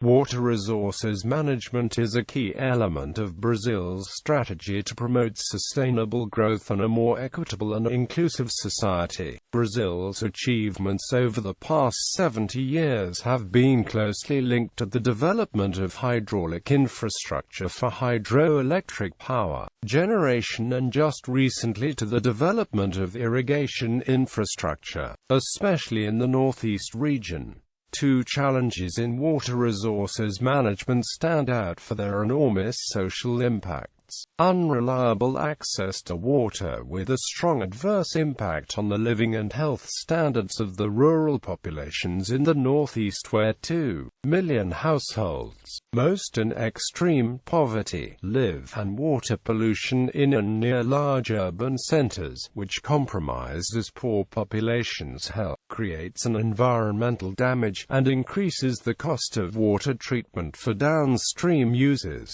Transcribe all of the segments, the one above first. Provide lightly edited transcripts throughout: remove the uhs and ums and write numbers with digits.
Water resources management is a key element of Brazil's strategy to promote sustainable growth and a more equitable and inclusive society. Brazil's achievements over the past 70 years have been closely linked to the development of hydraulic infrastructure for hydroelectric power generation and just recently to the development of irrigation infrastructure, especially in the Northeast region. Two challenges in water resources management stand out for their enormous social impacts. Unreliable access to water with a strong adverse impact on the living and health standards of the rural populations in the Northeast where 2 million households, most in extreme poverty, live, and water pollution in and near large urban centers, which compromises poor populations' health, creates an environmental damage, and increases the cost of water treatment for downstream users.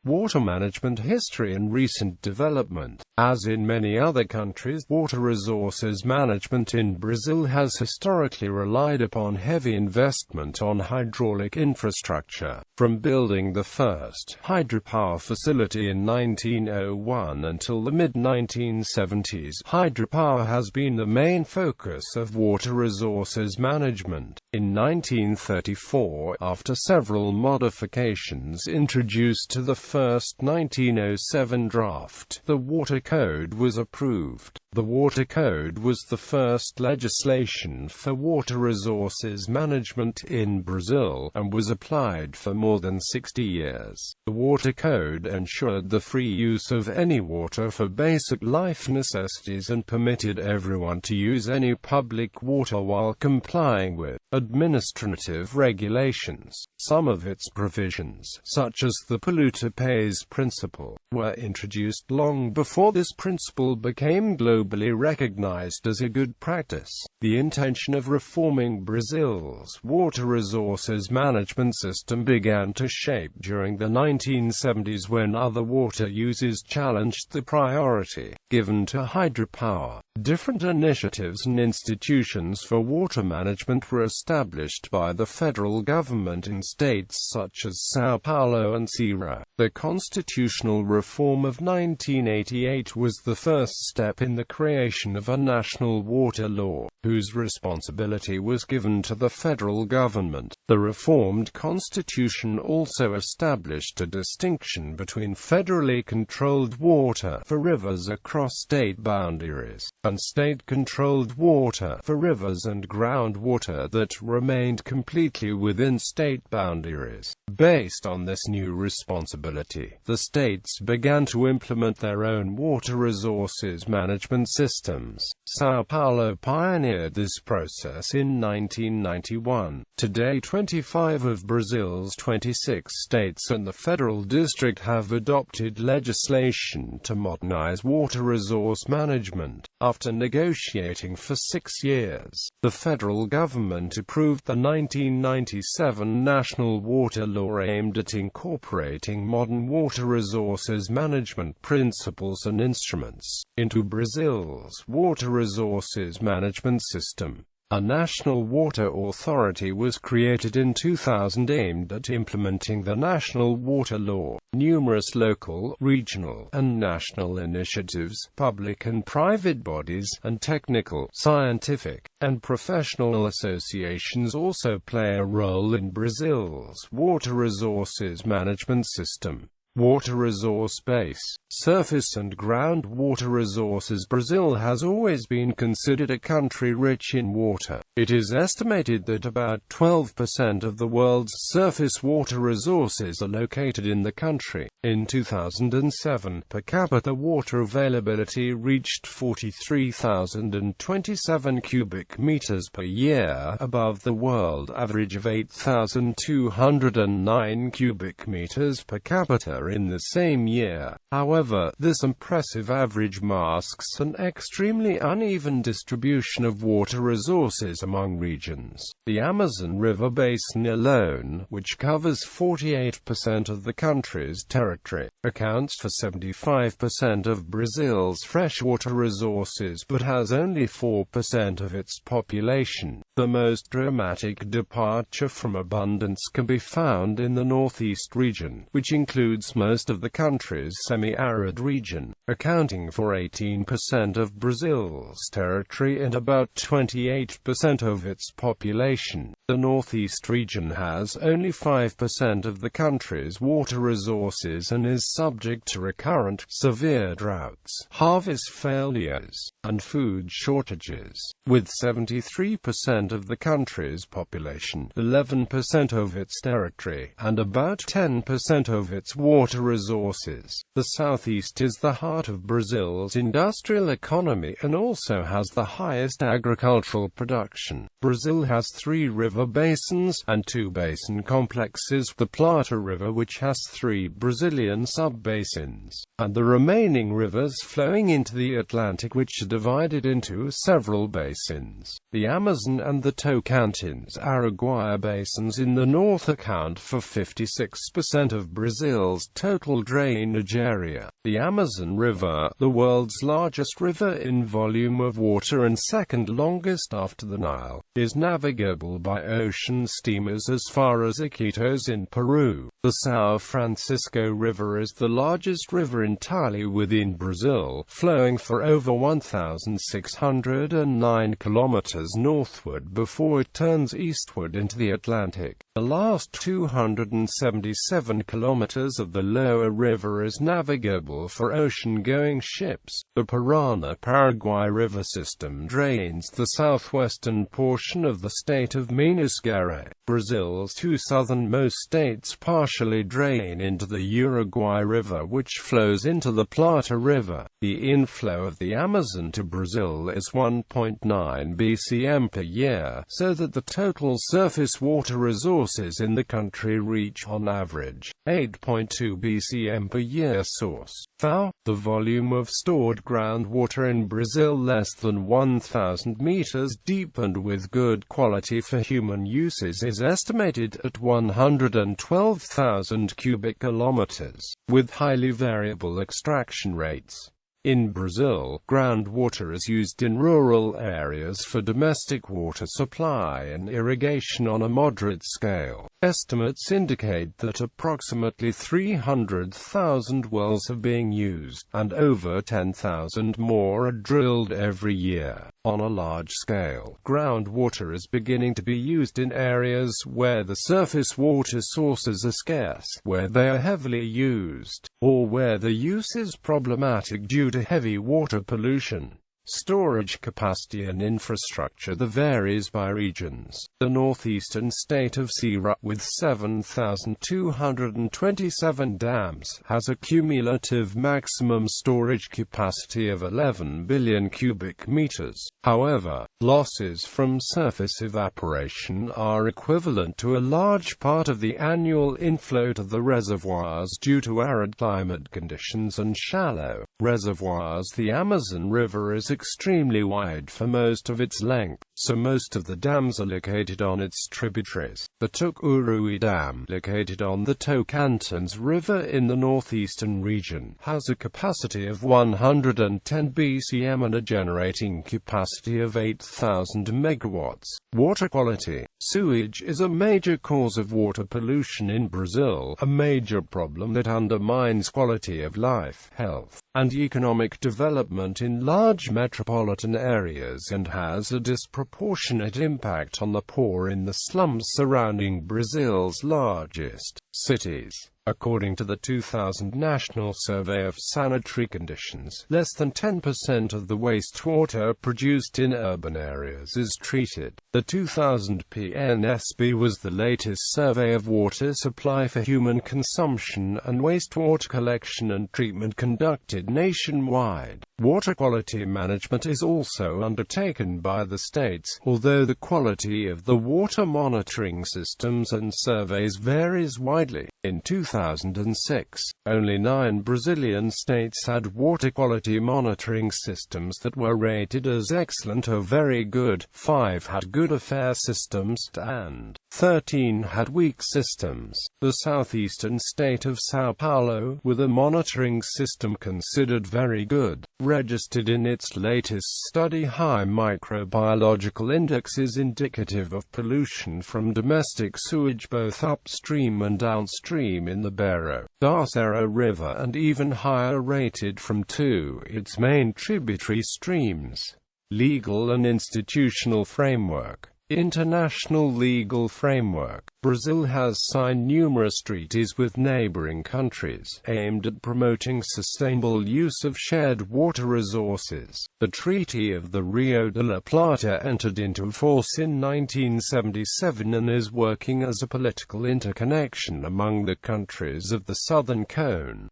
Water management history and recent development. As in many other countries, water resources management in Brazil has historically relied upon heavy investment on hydraulic infrastructure. From building the first hydropower facility in 1901 until the mid-1970s, hydropower has been the main focus of water resources management. In 1934, after several modifications introduced to the first 1907 draft, the Water Code was approved. The Water Code was the first legislation for water resources management in Brazil, and was applied for more than 60 years. The Water Code ensured the free use of any water for basic life necessities and permitted everyone to use any public water while complying with administrative regulations. Some of its provisions, such as the polluter pays principle, were introduced long before this principle became globally recognized as a good practice. The intention of reforming Brazil's water resources management system began to shape during the 1970s when other water uses challenged the priority given to hydropower. Different initiatives and institutions for water management were established by the federal government in states such as São Paulo and Ceará. The constitutional reform of 1988 was the first step in the creation of a national water law, whose responsibility was given to the federal government. The reformed constitution also established a distinction between federally controlled water for rivers across state boundaries, and state-controlled water for rivers and groundwater that remained completely within state boundaries. Based on this new responsibility, the states began to implement their own water resources management systems. São Paulo pioneered this process in 1991. Today, 25 of Brazil's 26 states and the federal district have adopted legislation to modernize water resource management. After negotiating for 6 years, the federal government approved the 1997 National Water Law aimed at incorporating modern water resources management principles and instruments into Brazil's water resources management system. A national water authority was created in 2000 aimed at implementing the national water law. Numerous local, regional, and national initiatives, public and private bodies, and technical, scientific, and professional associations also play a role in Brazil's water resources management system. Water resource base, surface and groundwater resources. Brazil has always been considered a country rich in water. It is estimated that about 12% of the world's surface water resources are located in the country. In 2007, per capita water availability reached 43,027 cubic meters per year, above the world average of 8,209 cubic meters per capita higher in the same year. However, this impressive average masks an extremely uneven distribution of water resources among regions. The Amazon River basin alone, which covers 48% of the country's territory, accounts for 75% of Brazil's freshwater resources but has only 4% of its population. The most dramatic departure from abundance can be found in the Northeast region, which includes most of the country's semi-arid region, accounting for 18% of Brazil's territory and about 28% of its population. The Northeast region has only 5% of the country's water resources and is subject to recurrent, severe droughts, harvest failures, and food shortages. With 73% of the country's population, 11% of its territory, and about 10% of its water resources, the Southeast is the heart of Brazil's industrial economy and also has the highest agricultural production. Brazil has 3 river basins and 2 basin complexes, the Plata River, which has 3 Brazilian sub-basins, and the remaining rivers flowing into the Atlantic, which are divided into several basins. The Amazon and the Tocantins-Araguaia basins in the north account for 56% of Brazil's total drainage area. The Amazon River, the world's largest river in volume of water and second longest after the Nile, is navigable by ocean steamers as far as Iquitos in Peru. The São Francisco River is the largest river entirely within Brazil, flowing for over 1,609 kilometers northward before it turns eastward into the Atlantic. The last 277 kilometers of the lower river is navigable for ocean-going ships. The Parana-Paraguay river system drains the southwestern portion of the state of Minas Gerais. Brazil's 2 southernmost states partially drain into the Uruguay River, which flows into the Plata River. The inflow of the Amazon to Brazil is 1.9 bcm per year, so that the total surface water resources in the country reach on average 8.2 bcm per year. Source: FAO. The volume of stored groundwater in Brazil less than 1,000 meters deep and with good quality for human uses is estimated at 112,000 cubic kilometers, with highly variable extraction rates. In Brazil, groundwater is used in rural areas for domestic water supply and irrigation on a moderate scale. Estimates indicate that approximately 300,000 wells are being used, and over 10,000 more are drilled every year. On a large scale, groundwater is beginning to be used in areas where the surface water sources are scarce, where they are heavily used, or where the use is problematic due to heavy water pollution. Storage capacity and infrastructure varies by regions. The northeastern state of Ceará, with 7,227 dams, has a cumulative maximum storage capacity of 11 billion cubic meters. However, losses from surface evaporation are equivalent to a large part of the annual inflow to the reservoirs due to arid climate conditions and shallow reservoirs. The Amazon River is extremely wide for most of its length, so most of the dams are located on its tributaries. The Tucuruí Dam, located on the Tocantins River in the northeastern region, has a capacity of 110 bcm and a generating capacity of 8,000 megawatts. Water quality. Sewage is a major cause of water pollution in Brazil, a major problem that undermines quality of life, health, and economic development in large metropolitan areas and has a disproportionate impact on the poor in the slums surrounding Brazil's largest cities. According to the 2000 National Survey of Sanitary Conditions, less than 10% of the wastewater produced in urban areas is treated. The 2000 PNSB was the latest survey of water supply for human consumption and wastewater collection and treatment conducted nationwide. Water quality management is also undertaken by the states, although the quality of the water monitoring systems and surveys varies widely. In 2006, only 9 Brazilian states had water quality monitoring systems that were rated as excellent or very good, 5 had good or fair systems, and 13 had weak systems. The southeastern state of São Paulo, with a monitoring system considered very good, registered in its latest study high microbiological indexes indicative of pollution from domestic sewage both upstream and downstream in the Barrow da Serra River, and even higher rated from 2 its main tributary streams. Legal and institutional framework. International legal framework. Brazil has signed numerous treaties with neighboring countries, aimed at promoting sustainable use of shared water resources. The Treaty of the Rio de la Plata entered into force in 1977 and is working as a political interconnection among the countries of the Southern Cone.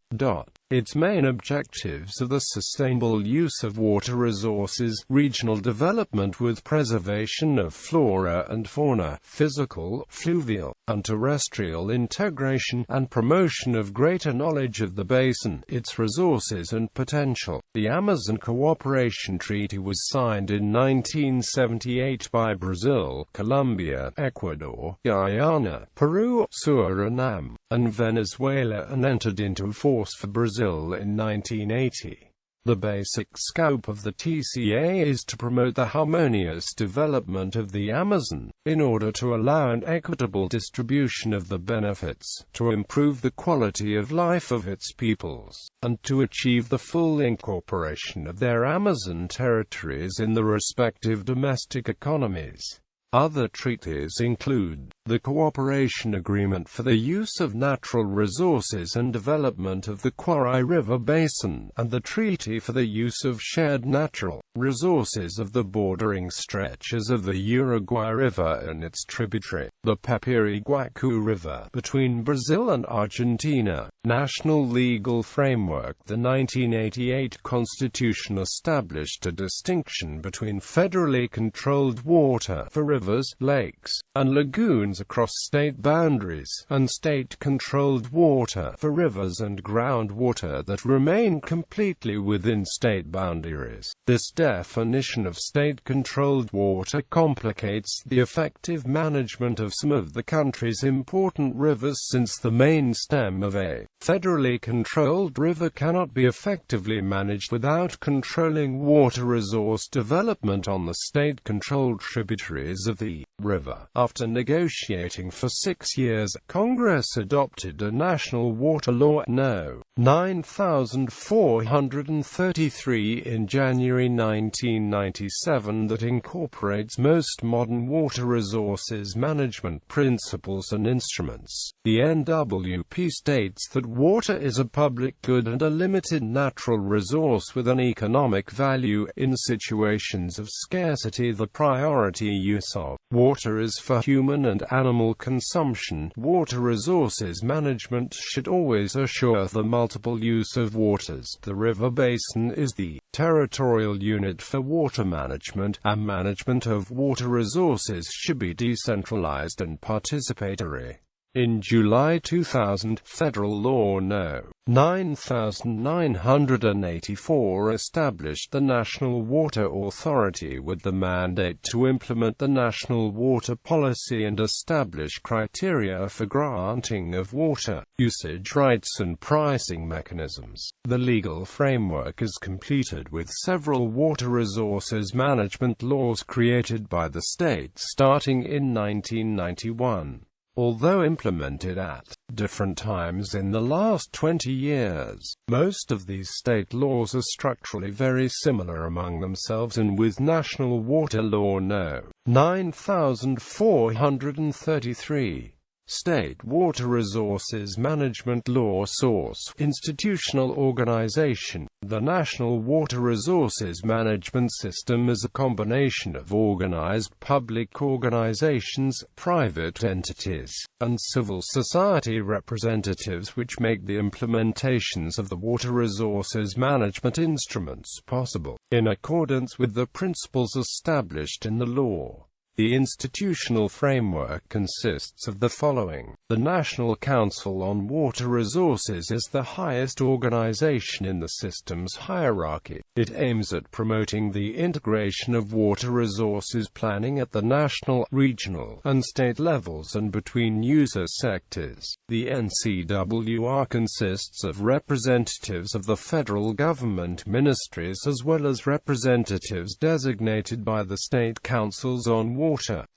Its main objectives are the sustainable use of water resources, regional development with preservation of flora and fauna, physical, fluvial, and terrestrial integration, and promotion of greater knowledge of the basin, its resources and potential. The Amazon Cooperation Treaty was signed in 1978 by Brazil, Colombia, Ecuador, Guyana, Peru, Suriname, and Venezuela and entered into force for Brazil in 1980. The basic scope of the TCA is to promote the harmonious development of the Amazon, in order to allow an equitable distribution of the benefits, to improve the quality of life of its peoples, and to achieve the full incorporation of their Amazon territories in the respective domestic economies. Other treaties include the Cooperation Agreement for the Use of Natural Resources and Development of the Quaraí River Basin, and the Treaty for the Use of Shared Natural Resources of the bordering stretches of the Uruguay River and its tributary, the Papiriguacu River, between Brazil and Argentina. National legal framework. The 1988 Constitution established a distinction between federally controlled water for rivers, lakes, and lagoons across state boundaries, and state-controlled water for rivers and groundwater that remain completely within state boundaries. This definition of state-controlled water complicates the effective management of some of the country's important rivers, since the main stem of a federally controlled river cannot be effectively managed without controlling water resource development on the state-controlled tributaries of the river. After negotiating for 6 years, Congress adopted a national water law No. 9433 in January 1997 that incorporates most modern water resources management principles and instruments. The NWP states that water is a public good and a limited natural resource with an economic value. In situations of scarcity, the priority use of water is for human and animal consumption. Water resources management should always assure the multiple use of waters. The river basin is the territorial unit for water management, and management of water resources should be decentralized and participatory. In July 2000, Federal Law No. 9984 established the National Water Authority with the mandate to implement the national water policy and establish criteria for granting of water, usage rights and pricing mechanisms. The legal framework is completed with several water resources management laws created by the state starting in 1991. Although implemented at different times in the last 20 years, most of these state laws are structurally very similar among themselves, and with National Water Law No. 9433, State Water Resources Management Law Source: Institutional organization. The National Water Resources Management System is a combination of organized public organizations, private entities, and civil society representatives which make the implementations of the water resources management instruments possible, in accordance with the principles established in the law. The institutional framework consists of the following. The National Council on Water Resources is the highest organization in the system's hierarchy. It aims at promoting the integration of water resources planning at the national, regional, and state levels and between user sectors. The NCWR consists of representatives of the federal government ministries as well as representatives designated by the state councils on water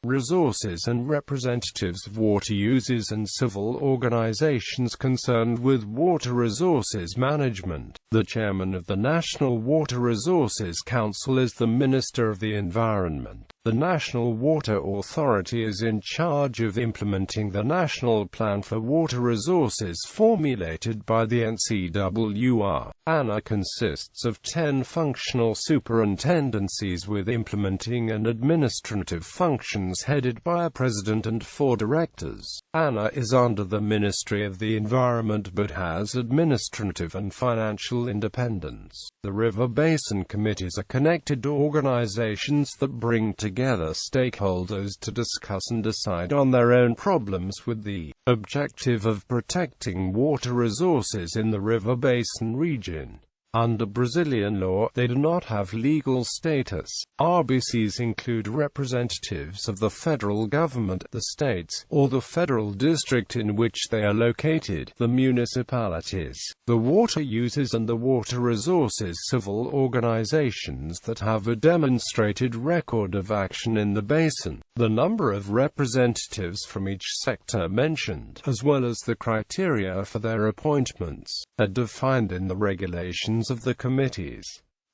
resources and representatives of water users and civil organizations concerned with water resources management. The chairman of the National Water Resources Council is the Minister of the Environment. The National Water Authority is in charge of implementing the National Plan for Water Resources formulated by the NCWR. ANA consists of 10 functional superintendencies with implementing and administrative functions headed by a president and 4 directors. ANA is under the Ministry of the Environment but has administrative and financial independence. The River Basin Committees are connected organizations that bring together stakeholders to discuss and decide on their own problems with the objective of protecting water resources in the river basin region. Under Brazilian law, they do not have legal status. RBCs include representatives of the federal government, the states, or the federal district in which they are located, the municipalities, the water users and the water resources civil organizations that have a demonstrated record of action in the basin. The number of representatives from each sector mentioned, as well as the criteria for their appointments, are defined in the regulations of the committees.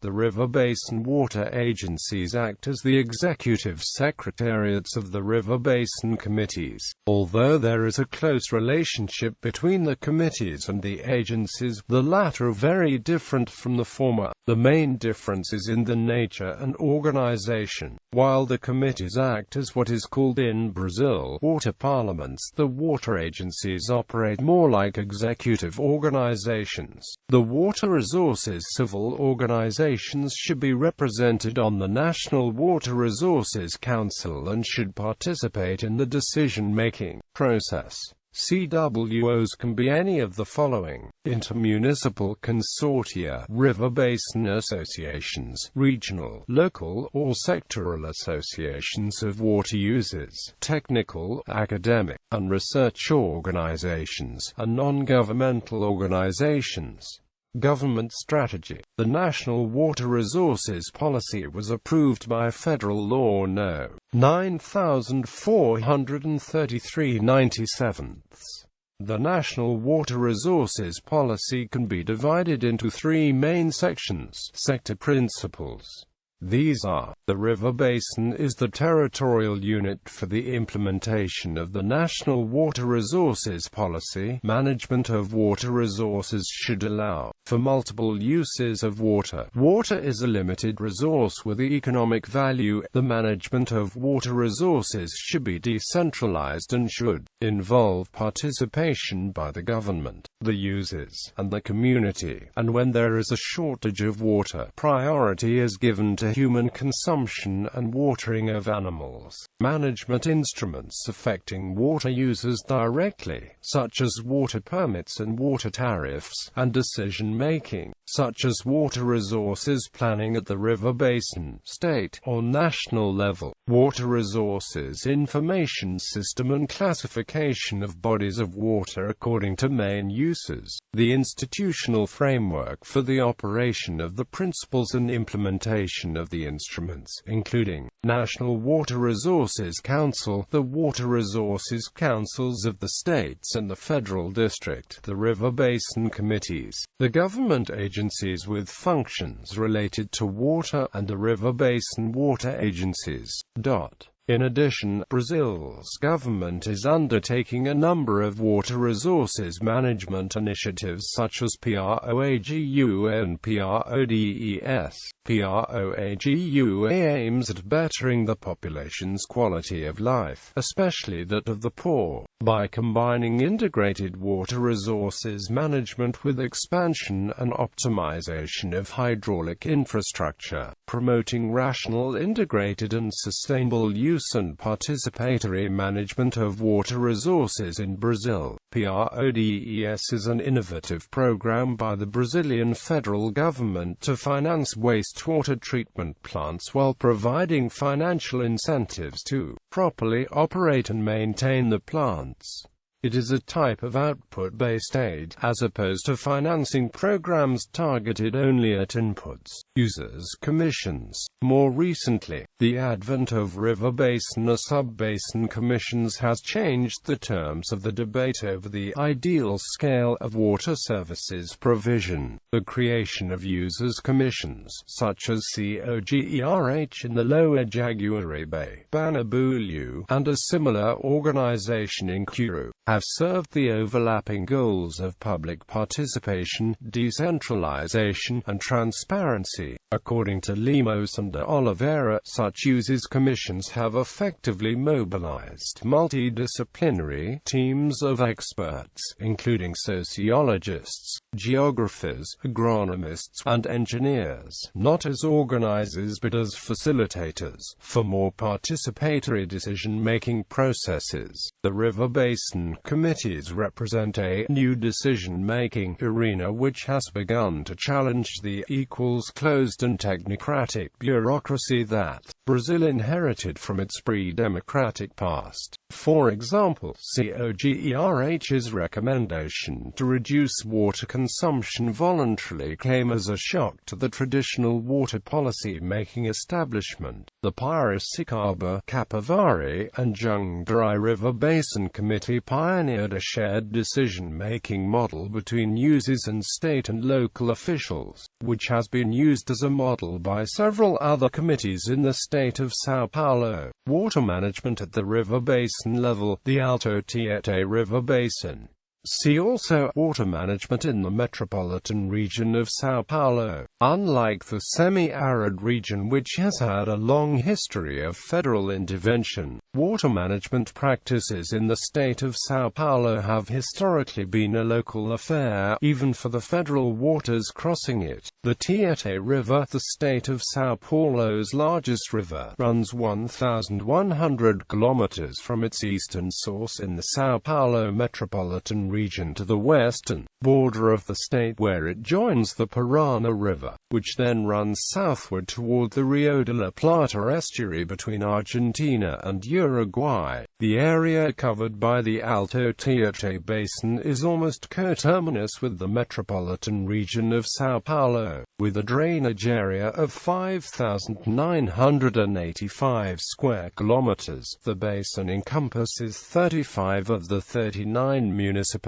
The river basin water agencies act as the executive secretariats of the river basin committees. Although there is a close relationship between the committees and the agencies, the latter are very different from the former. The main difference is in the nature and organization. While the committees act as what is called in Brazil water parliaments, the water agencies operate more like executive organizations. The water resources civil organizations should be represented on the National Water Resources Council and should participate in the decision-making process. CWOs can be any of the following: intermunicipal consortia, river basin associations, regional, local, or sectoral associations of water users, technical, academic, and research organizations, and non-governmental organizations. Government strategy. The National Water Resources Policy was approved by Federal Law No. 9433/97. The National Water Resources Policy can be divided into 3 main sections. Sector principles. These are: the river basin is the territorial unit for the implementation of the National Water Resources Policy. Management of water resources should allow for multiple uses of water. Water is a limited resource with economic value. The management of water resources should be decentralized and should involve participation by the government, the users, and the community. And when there is a shortage of water, priority is given to human consumption and watering of animals. Management instruments affecting water users directly, such as water permits and water tariffs, and decision-making, such as water resources planning at the river basin, state, or national level. Water resources information system and classification of bodies of water according to main uses. The institutional framework for the operation of the principles and implementation of the instruments, including National Water Resources Council, the Water Resources Councils of the states and the federal district, the river basin committees, the government agencies with functions related to water, and the river basin water agencies. In addition, Brazil's government is undertaking a number of water resources management initiatives such as PROAGUA and PRODES. PROAGUA aims at bettering the population's quality of life, especially that of the poor, by combining integrated water resources management with expansion and optimization of hydraulic infrastructure, promoting rational, integrated and sustainable use and participatory management of water resources in Brazil. PRODES is an innovative program by the Brazilian federal government to finance wastewater treatment plants while providing financial incentives to properly operate and maintain the plants. It is a type of output-based aid, as opposed to financing programs targeted only at inputs, users, commissions. More recently, the advent of river basin or sub-basin commissions has changed the terms of the debate over the ideal scale of water services provision. The creation of users commissions, such as COGERH in the Lower Jaguaribe Bay, Banabulu, and a similar organization in Curu, have served the overlapping goals of public participation, decentralization, and transparency. According to Lemos and de Oliveira, such users commissions have effectively mobilized multidisciplinary teams of experts, including sociologists, geographers, agronomists, and engineers, not as organizers but as facilitators, for more participatory decision-making processes. The river basin committees represent a new decision-making arena which has begun to challenge the closed and technocratic bureaucracy that Brazil inherited from its pre-democratic past. For example, COGERH's recommendation to reduce water consumption voluntarily came as a shock to the traditional water policy-making establishment. The Piracicaba, Capivari, and Jundiaí River Basin Committee pioneered a shared decision-making model between users and state and local officials, which has been used as a model by several other committees in the state of São Paulo. Water management at the river basin level, the Alto Tietê River Basin. See also, water management in the metropolitan region of São Paulo. Unlike the semi-arid region which has had a long history of federal intervention, water management practices in the state of São Paulo have historically been a local affair, even for the federal waters crossing it. The Tietê River, the state of São Paulo's largest river, runs 1,100 kilometers from its eastern source in the São Paulo metropolitan region to the western border of the state, where it joins the Parana River, which then runs southward toward the Rio de la Plata estuary between Argentina and Uruguay. The area covered by the Alto Tietê Basin is almost coterminous with the metropolitan region of São Paulo, with a drainage area of 5,985 square kilometers. The basin encompasses 35 of the 39 municipalities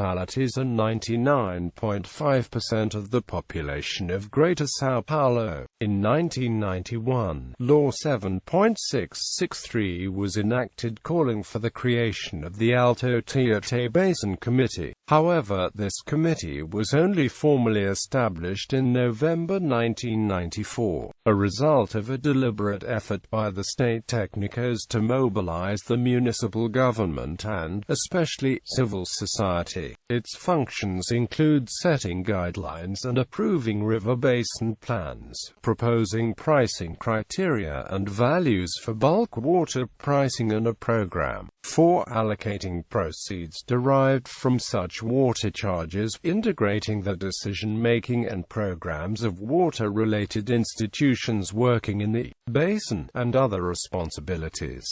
and 99.5% of the population of Greater São Paulo. In 1991, Law 7.663 was enacted calling for the creation of the Alto Tietê Basin Committee. However, this committee was only formally established in November 1994, a result of a deliberate effort by the state technicos to mobilize the municipal government and, especially, civil society. Its functions include setting guidelines and approving river basin plans, proposing pricing criteria and values for bulk water pricing, and a program for allocating proceeds derived from such water charges, integrating the decision-making and programs of water-related institutions working in the basin, and other responsibilities.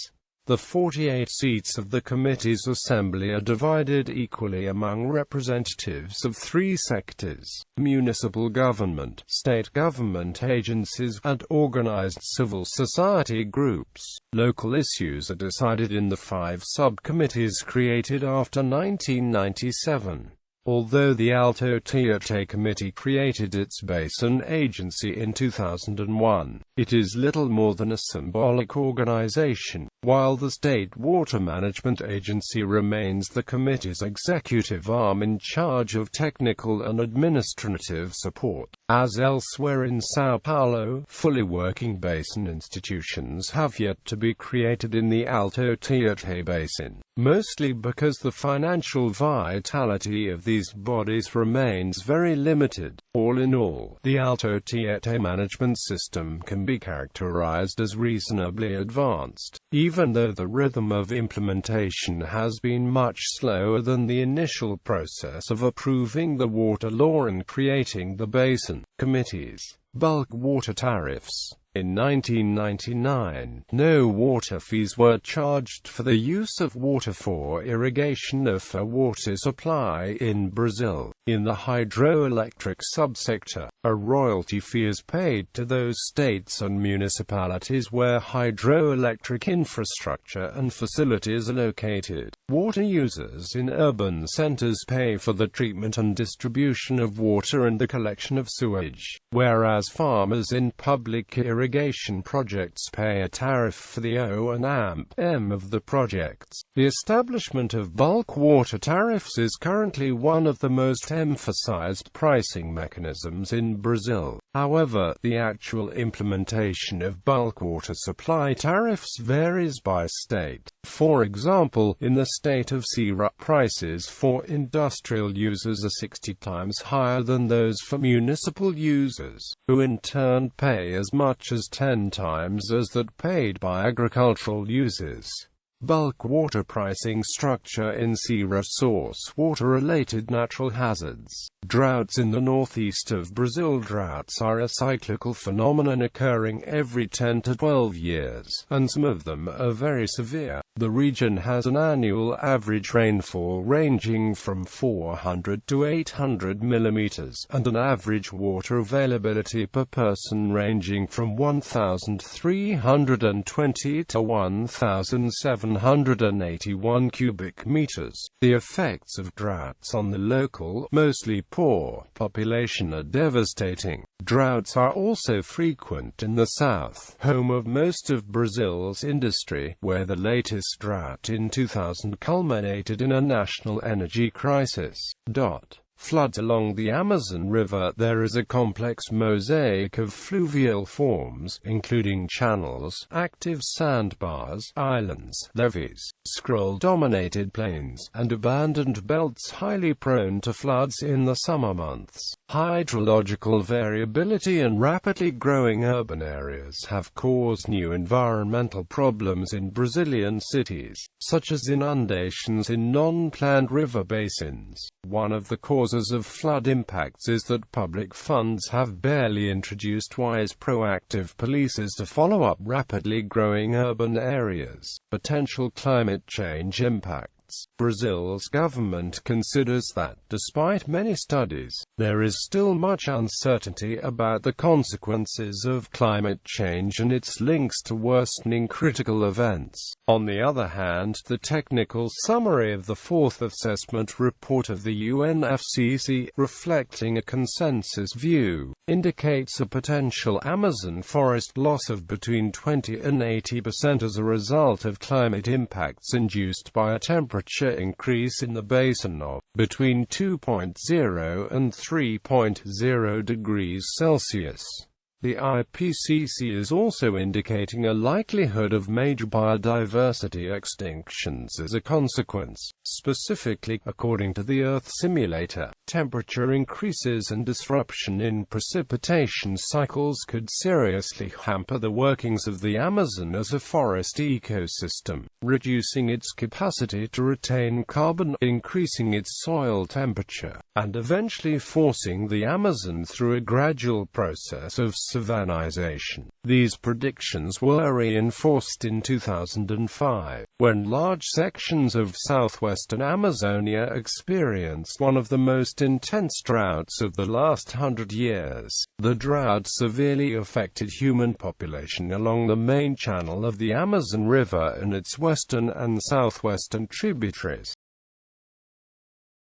The 48 seats of the committee's assembly are divided equally among representatives of three sectors: municipal government, state government agencies, and organized civil society groups. Local issues are decided in the 5 subcommittees created after 1997. Although the Alto Tietê Committee created its basin agency in 2001, it is little more than a symbolic organization, while the State Water Management Agency remains the committee's executive arm in charge of technical and administrative support. As elsewhere in São Paulo, fully working basin institutions have yet to be created in the Alto Tietê Basin, mostly because the financial vitality of these bodies remains very limited. All in all, the Alto Tietê management system can be characterized as reasonably advanced, even though the rhythm of implementation has been much slower than the initial process of approving the water law and creating the basin committees. Bulk water tariffs. In 1999, no water fees were charged for the use of water for irrigation or for water supply in Brazil. In the hydroelectric subsector, a royalty fee is paid to those states and municipalities where hydroelectric infrastructure and facilities are located. Water users in urban centers pay for the treatment and distribution of water and the collection of sewage, whereas farmers in public irrigation projects pay a tariff for the O&M of the projects. The establishment of bulk water tariffs is currently one of the most emphasized pricing mechanisms in Brazil. However, the actual implementation of bulk water supply tariffs varies by state. For example, in the state of Ceará, prices for industrial users are 60 times higher than those for municipal users, who in turn pay as much as 10 times as that paid by agricultural users. Bulk water pricing structure in Ceará. Source water-related natural hazards. Droughts in the northeast of Brazil. Droughts are a cyclical phenomenon occurring every 10 to 12 years, and some of them are very severe. The region has an annual average rainfall ranging from 400 to 800 millimeters, and an average water availability per person ranging from 1,320 to 1,781 cubic meters. The effects of droughts on the local, mostly poor, population are devastating. Droughts are also frequent in the south, home of most of Brazil's industry, where the latest drought in 2000 culminated in a national energy crisis. Floods along the Amazon River. There is a complex mosaic of fluvial forms, including channels, active sandbars, islands, levees, scroll-dominated plains, and abandoned belts highly prone to floods in the summer months. Hydrological variability and rapidly growing urban areas have caused new environmental problems in Brazilian cities, such as inundations in non-planned river basins. One of the causes of flood impacts is that public funds have barely introduced wise proactive policies to follow up rapidly growing urban areas. Potential climate change impacts. Brazil's government considers that, despite many studies, there is still much uncertainty about the consequences of climate change and its links to worsening critical events. On the other hand, the technical summary of the fourth assessment report of the UNFCCC, reflecting a consensus view, indicates a potential Amazon forest loss of between 20 and 80% as a result of climate impacts induced by a temperature increase in the basin of between 2.0 and 3.0 degrees Celsius. The IPCC is also indicating a likelihood of major biodiversity extinctions as a consequence. Specifically, according to the Earth simulator, temperature increases and disruption in precipitation cycles could seriously hamper the workings of the Amazon as a forest ecosystem, reducing its capacity to retain carbon, increasing its soil temperature, and eventually forcing the Amazon through a gradual process of savannization. These predictions were reinforced in 2005, when large sections of southwestern Amazonia experienced one of the most intense droughts of the last 100 years. The drought severely affected human population along the main channel of the Amazon River and its western and southwestern tributaries.